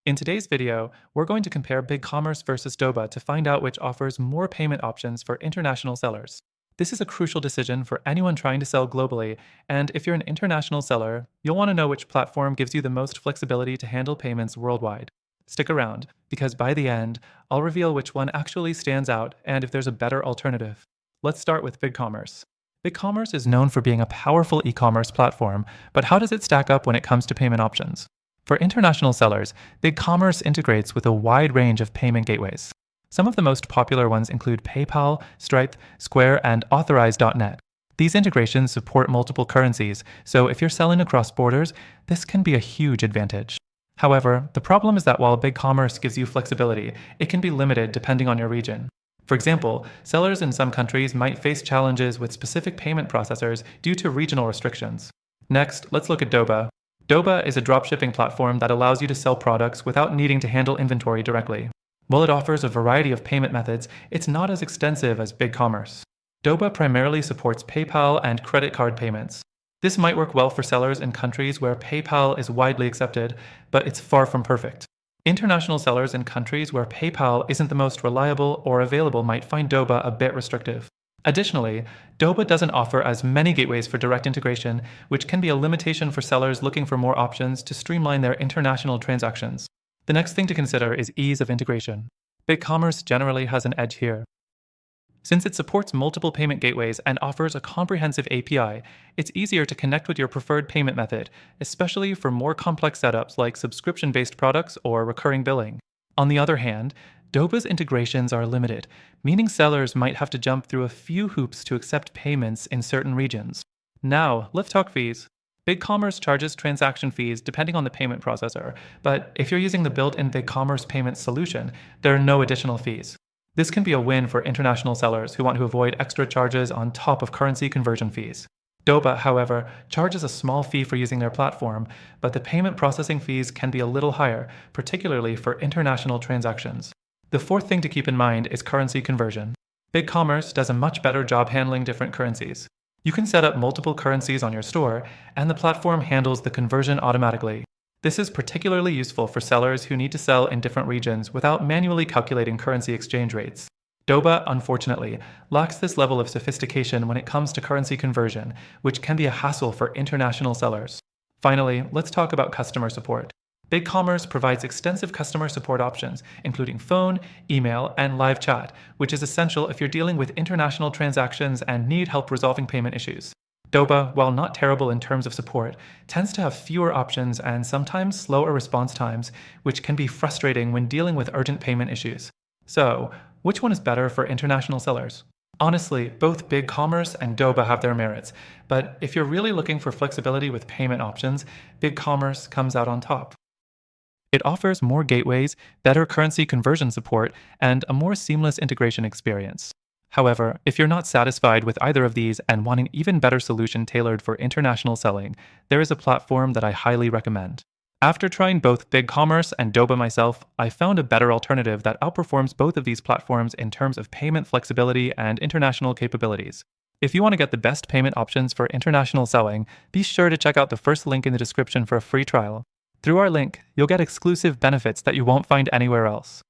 In today's video, we're going to compare BigCommerce versus Doba to find out which offers more payment options for international sellers. This is a crucial decision for anyone trying to sell globally, and if you're an international seller, you'll want to know which platform gives you the most flexibility to handle payments worldwide. Stick around, because by the end, I'll reveal which one actually stands out and if there's a better alternative. Let's start with BigCommerce. BigCommerce is known for being a powerful e-commerce platform, but how does it stack up when it comes to payment options? For international sellers, BigCommerce integrates with a wide range of payment gateways. Some of the most popular ones include PayPal, Stripe, Square, and Authorize.net. These integrations support multiple currencies, so if you're selling across borders, this can be a huge advantage. However, the problem is that while BigCommerce gives you flexibility, it can be limited depending on your region. For example, sellers in some countries might face challenges with specific payment processors due to regional restrictions. Next, let's look at Doba. Doba is a dropshipping platform that allows you to sell products without needing to handle inventory directly. While it offers a variety of payment methods, it's not as extensive as BigCommerce. Doba primarily supports PayPal and credit card payments. This might work well for sellers in countries where PayPal is widely accepted, but it's far from perfect. International sellers in countries where PayPal isn't the most reliable or available might find Doba a bit restrictive. Additionally, Doba doesn't offer as many gateways for direct integration, which can be a limitation for sellers looking for more options to streamline their international transactions. The next thing to consider is ease of integration. BigCommerce generally has an edge here. Since it supports multiple payment gateways and offers a comprehensive API, it's easier to connect with your preferred payment method, especially for more complex setups like subscription-based products or recurring billing. On the other hand, Doba's integrations are limited, meaning sellers might have to jump through a few hoops to accept payments in certain regions. Now, let's talk fees. BigCommerce charges transaction fees depending on the payment processor, but if you're using the built-in BigCommerce payment solution, there are no additional fees. This can be a win for international sellers who want to avoid extra charges on top of currency conversion fees. Doba, however, charges a small fee for using their platform, but the payment processing fees can be a little higher, particularly for international transactions. The fourth thing to keep in mind is currency conversion. BigCommerce does a much better job handling different currencies. You can set up multiple currencies on your store, and the platform handles the conversion automatically. This is particularly useful for sellers who need to sell in different regions without manually calculating currency exchange rates. Doba, unfortunately, lacks this level of sophistication when it comes to currency conversion, which can be a hassle for international sellers. Finally, let's talk about customer support. BigCommerce provides extensive customer support options, including phone, email, and live chat, which is essential if you're dealing with international transactions and need help resolving payment issues. Doba, while not terrible in terms of support, tends to have fewer options and sometimes slower response times, which can be frustrating when dealing with urgent payment issues. So, which one is better for international sellers? Honestly, both BigCommerce and Doba have their merits, but if you're really looking for flexibility with payment options, BigCommerce comes out on top. It offers more gateways, better currency conversion support, and a more seamless integration experience. However, if you're not satisfied with either of these and want an even better solution tailored for international selling, there is a platform that I highly recommend. After trying both BigCommerce and Doba myself, I found a better alternative that outperforms both of these platforms in terms of payment flexibility and international capabilities. If you want to get the best payment options for international selling, be sure to check out the first link in the description for a free trial. Through our link, you'll get exclusive benefits that you won't find anywhere else.